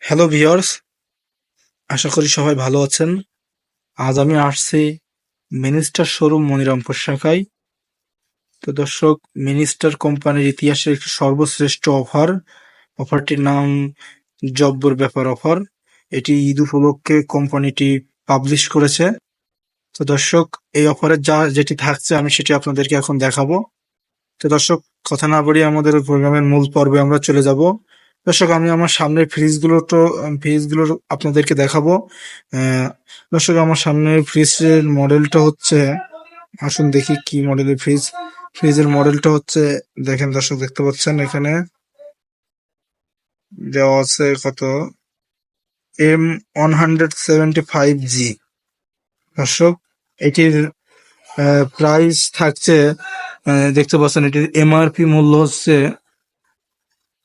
Hello viewers, আশা করি সবাই ভালো আছেন। আজ আমি আসছি মিনিস্টার শোরুম মনিরামপুর শাখায়। তো দর্শক, মিনিস্টার কোম্পানির ইতিহাসের একটি সর্বশ্রেষ্ঠ অফারটির নাম জব্বর ব্যাপার অফার। এটি ঈদ উপলক্ষে কোম্পানিটি পাবলিশ করেছে। তো দর্শক, এই অফারে যেটি থাকছে আমি সেটি আপনাদেরকে এখন দেখাবো। তো দর্শক, কথা না বাড়িয়ে আমাদের প্রোগ্রামের মূল পর্বে আমরা চলে যাব। দর্শক, আমি আমার সামনের ফ্রিজগুলো আপনাদেরকে দেখাবো। আহ, দর্শক, আমার সামনের ফ্রিজের মডেলটা হচ্ছে, আসুন দেখি কি মডেলের ফ্রিজের মডেলটা হচ্ছে, দেখেন দর্শক, দেখতে পাচ্ছেন এখানে দেওয়া আছে কত, M175G। দর্শক, এটির প্রাইস থাকছে, দেখতে পাচ্ছেন এটির এমআরপি মূল্য হচ্ছে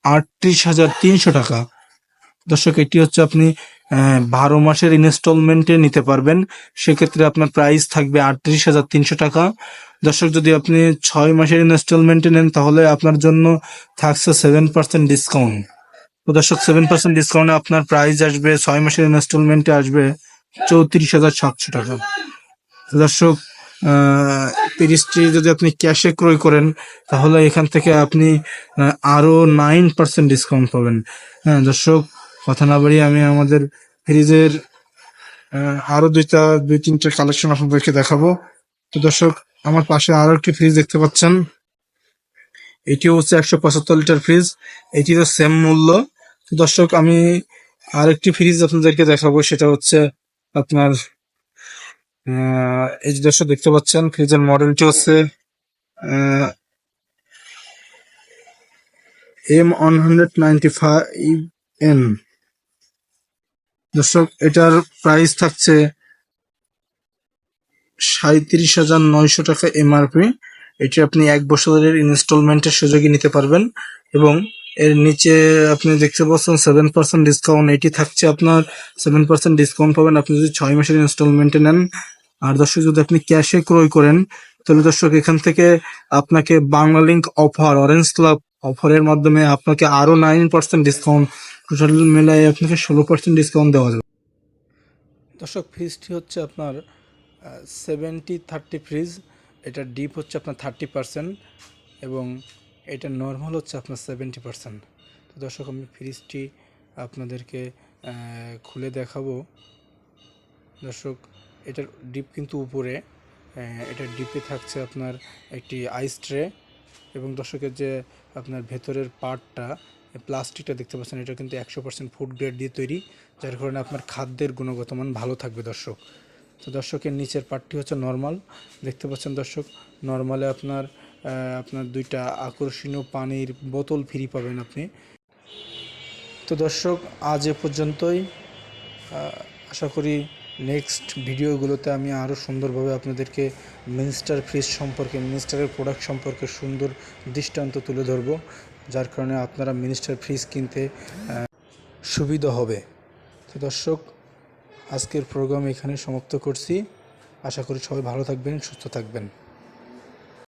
৩৮,৩০০ টাকা। দর্শক, এটি হচ্ছে আপনি ১২ মাসের ইনস্টলমেন্টে নিতে পারবেন। সেক্ষেত্রে আপনার প্রাইস থাকবে ৩৮,৩০০ টাকা। দর্শক, যদি আপনি ৬ মাসের ইনস্টলমেন্টে নেন তাহলে আপনার জন্য থাকছে 7% ডিসকাউন্ট। তো দর্শক, 7% ডিসকাউন্টে আপনার প্রাইস আসবে, ৬ মাসের ইনস্টলমেন্টে আসবে ৩৪,৭০০ টাকা। দর্শক, আহ ৩০টি যদি আপনি ক্যাশে ক্রয় করেন তাহলে এখান থেকে আপনি আরো 9% ডিসকাউন্ট পাবেন। হ্যাঁ দর্শক, কথা না বাড়িয়ে আমি আমাদের ফ্রিজের আরো দুই তিনটে কালেকশন আপনাদেরকে দেখাবো। তো দর্শক, আমার পাশে আরো একটি ফ্রিজ দেখতে পাচ্ছেন। এটিও হচ্ছে ১৭৫ লিটার ফ্রিজ। এটিরও সেম মূল্য। তো দর্শক, আমি আরেকটি ফ্রিজ আপনাদেরকে দেখাবো, সেটা হচ্ছে আপনার, এই যে দর্শক দেখতে পাচ্ছেন, ফ্রিজের মডেলটি হচ্ছে M195N। দর্শক, এটার প্রাইস থাকছে ৩৭,৯০০ টাকা এমআরপি। এটি আপনি ১ বছরের ইনস্টলমেন্টের সুযোগে নিতে পারবেন এবং এর নিচে আপনি দেখতে পাচ্ছেন 7% ডিসকাউন্ট। এটি থাকছে আপনার 7% ডিসকাউন্ট পাবেন আপনি যদি ৬ মাসের ইনস্টলমেন্টে নেন। আর দর্শক, যদি আপনি ক্যাশে ক্রয় করেন তাহলে দর্শক এখান থেকে আপনাকে বাংলালিংক অফার, অরেঞ্জ ক্লাব অফারের মাধ্যমে আপনাকে আরো 9% ডিসকাউন্ট, টোটাল মেলায় আপনাকে 16% ডিসকাউন্ট দেওয়া যাবে। দর্শক, ফ্রিজটি হচ্ছে আপনার 70-30 ফ্রিজ। এটার ডিপ হচ্ছে আপনার 30% এবং এটা নর্মাল হচ্ছে আপনার 70%। তো দর্শক, আমি ফ্রিজটি আপনাদেরকে খুলে দেখাবো। দর্শক, এটার ডিপ কিন্তু উপরে, এটার ডিপে থাকছে আপনার একটি আইস ট্রে এবং দর্শকের যে আপনার ভেতরের পার্টটা, প্লাস্টিকটা দেখতে পাচ্ছেন, এটা কিন্তু 100% ফুড গ্রেড দিয়ে তৈরি, যার কারণে আপনার খাদ্যের গুণগত মান ভালো থাকবে দর্শক। তো দর্শকের নিচের পার্টটি হচ্ছে নর্মাল, দেখতে পাচ্ছেন দর্শক। নর্মালে আপনার আপনার 2টা আকর্ষণীয় পানির বোতল ফ্রি পাবেন আপনি। তো দর্শক, আজ এ পর্যন্তই। আশা করি নেক্সট ভিডিওগুলোতে আমি আরও সুন্দরভাবে আপনাদেরকে মিনিস্টারের প্রোডাক্ট সম্পর্কে সুন্দর দৃষ্টান্ত তুলে ধরব, যার কারণে আপনারা মিনিস্টার ফ্রিজ কিনতে সুবিধা হবে। তো দর্শক, আজকের প্রোগ্রাম এখানে সমাপ্ত করছি। আশা করি সবাই ভালো থাকবেন, সুস্থ থাকবেন।